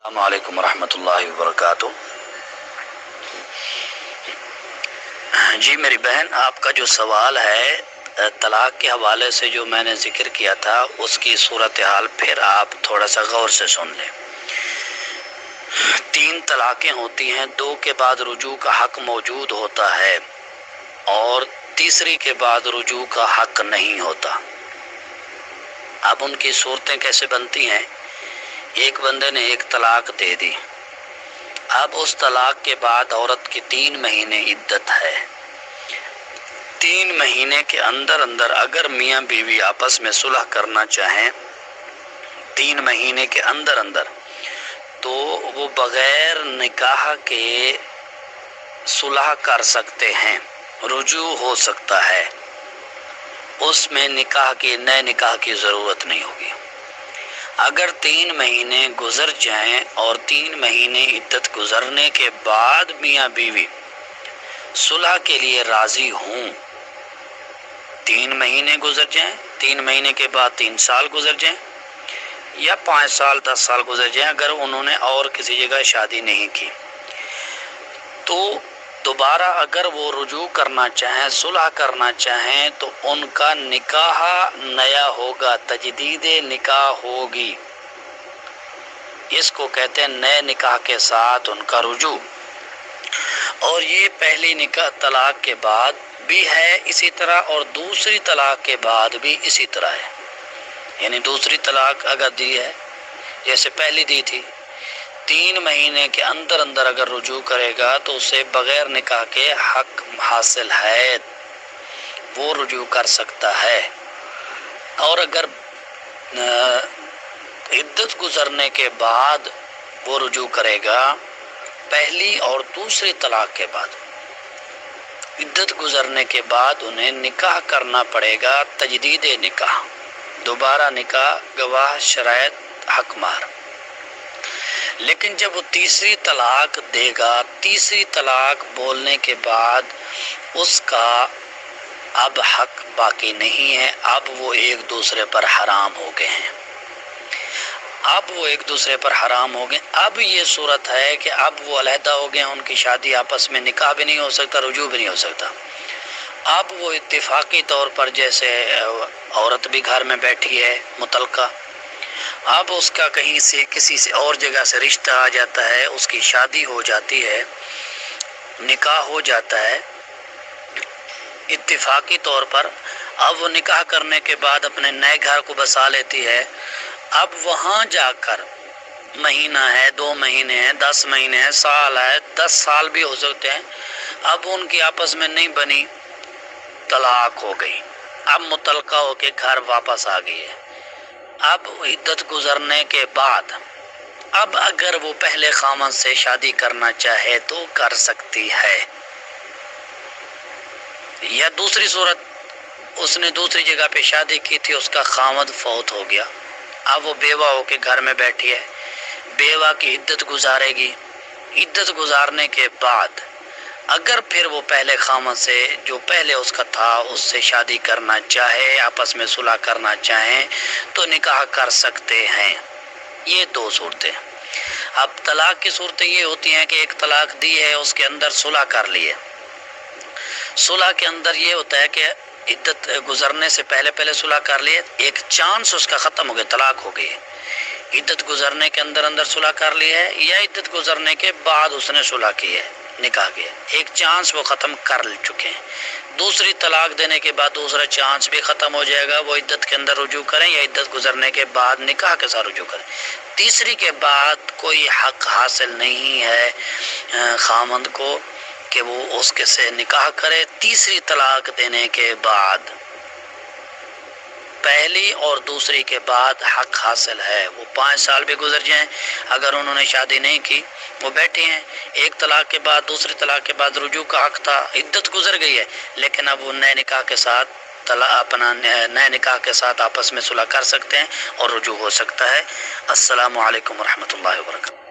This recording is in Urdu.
السلام علیکم ورحمۃ اللہ وبرکاتہ۔ جی میری بہن، آپ کا جو سوال ہے طلاق کے حوالے سے جو میں نے ذکر کیا تھا، اس کی صورتحال پھر آپ تھوڑا سا غور سے سن لیں۔ 3 طلاقیں ہوتی ہیں، 2 کے بعد رجوع کا حق موجود ہوتا ہے اور تیسری کے بعد رجوع کا حق نہیں ہوتا۔ اب ان کی صورتیں کیسے بنتی ہیں؟ ایک بندے نے 1 طلاق دے دی، اب اس طلاق کے بعد عورت کی 3 مہینے عدت ہے۔ 3 مہینے کے اندر اگر میاں بیوی آپس میں صلح کرنا چاہیں 3 مہینے کے اندر تو وہ بغیر نکاح کے صلح کر سکتے ہیں، رجوع ہو سکتا ہے، اس میں نئے نکاح کی ضرورت نہیں ہوگی۔ اگر 3 مہینے گزر جائیں اور 3 مہینے عدت گزرنے کے بعد میاں بیوی صلح کے لیے راضی ہوں، 3 مہینے گزر جائیں، 3 مہینے کے بعد 3 سال گزر جائیں یا 5 سال 10 سال گزر جائیں، اگر انہوں نے اور کسی جگہ شادی نہیں کی، تو دوبارہ اگر وہ رجوع کرنا چاہیں، صلح کرنا چاہیں، تو ان کا نکاح نیا ہوگا، تجدید نکاح ہوگی۔ اس کو کہتے ہیں نئے نکاح کے ساتھ ان کا رجوع۔ اور یہ پہلی طلاق کے بعد بھی ہے اسی طرح، اور دوسری طلاق کے بعد بھی اسی طرح ہے۔ یعنی دوسری طلاق اگر دی ہے، جیسے پہلی دی تھی، 3 مہینے کے اندر اگر رجوع کرے گا تو اسے بغیر نکاح کے حق حاصل ہے، وہ رجوع کر سکتا ہے۔ اور اگر عدت گزرنے کے بعد وہ رجوع کرے گا، پہلی اور دوسری طلاق کے بعد عدت گزرنے کے بعد انہیں نکاح کرنا پڑے گا، تجدید نکاح، دوبارہ نکاح، گواہ، شرائط، حق مہر۔ لیکن جب وہ تیسری طلاق دے گا، تیسری طلاق بولنے کے بعد اس کا اب حق باقی نہیں ہے، اب وہ ایک دوسرے پر حرام ہو گئے ہیں، اب وہ ایک دوسرے پر حرام ہو گئے۔ اب یہ صورت ہے کہ اب وہ علیحدہ ہو گئے، ان کی شادی آپس میں، نکاح بھی نہیں ہو سکتا، رجوع بھی نہیں ہو سکتا۔ اب وہ اتفاقی طور پر، جیسے عورت بھی گھر میں بیٹھی ہے مطلقہ، اب اس کا کہیں سے کسی سے اور جگہ سے رشتہ آ جاتا ہے، اس کی شادی ہو جاتی ہے، نکاح ہو جاتا ہے اتفاقی طور پر۔ اب وہ نکاح کرنے کے بعد اپنے نئے گھر کو بسا لیتی ہے، اب وہاں جا کر مہینہ ہے، 2 مہینے ہیں، 10 مہینے ہیں، سال ہے، 10 سال بھی ہو سکتے ہیں، اب ان کی آپس میں نہیں بنی، طلاق ہو گئی، اب مطلقہ ہو کے گھر واپس آ گئی ہے۔ اب عدت گزرنے کے بعد اب اگر وہ پہلے خامن سے شادی کرنا چاہے تو کر سکتی ہے، یا دوسری صورت، اس نے دوسری جگہ پہ شادی کی تھی، اس کا خامد فوت ہو گیا، اب وہ بیوہ ہو کے گھر میں بیٹھی ہے، بیوہ کی عدت گزارے گی۔ عدت گزارنے کے بعد اگر پھر وہ پہلے خامد سے، جو پہلے اس کا تھا، اس سے شادی کرنا چاہے، آپس میں صلح کرنا چاہیں تو نکاح کر سکتے ہیں۔ یہ 2 صورتیں۔ اب طلاق کی صورتیں یہ ہوتی ہیں کہ ایک طلاق دی ہے، اس کے اندر صلح کر لی ہے۔ صلح کے اندر یہ ہوتا ہے کہ عدت گزرنے سے پہلے صلح کر لی ہے، ایک چانس اس کا ختم ہو گیا، طلاق ہو گئی ہے۔ عدت گزرنے کے اندر صلح کر لی ہے، یا عدت گزرنے کے بعد اس نے صلح کی ہے، نکاح کیا، ایک چانس وہ ختم کر چکے ہیں۔ دوسری طلاق دینے کے بعد دوسرا چانس بھی ختم ہو جائے گا، وہ عدت کے اندر رجوع کریں یا عدت گزرنے کے بعد نکاح کے ساتھ رجوع کریں۔ تیسری کے بعد کوئی حق حاصل نہیں ہے خامند کو کہ وہ اس کے سے نکاح کرے۔ تیسری طلاق دینے کے بعد پہلی اور دوسری کے بعد حق حاصل ہے، وہ 5 سال بھی گزر جائیں، اگر انہوں نے شادی نہیں کی، وہ بیٹھے ہیں، ایک طلاق کے بعد دوسری طلاق کے بعد رجوع کا حق تھا، عدت گزر گئی ہے، لیکن اب وہ نئے نکاح کے ساتھ نئے نکاح کے ساتھ آپس میں صلح کر سکتے ہیں اور رجوع ہو سکتا ہے۔ السلام علیکم ورحمۃ اللہ وبرکاتہ۔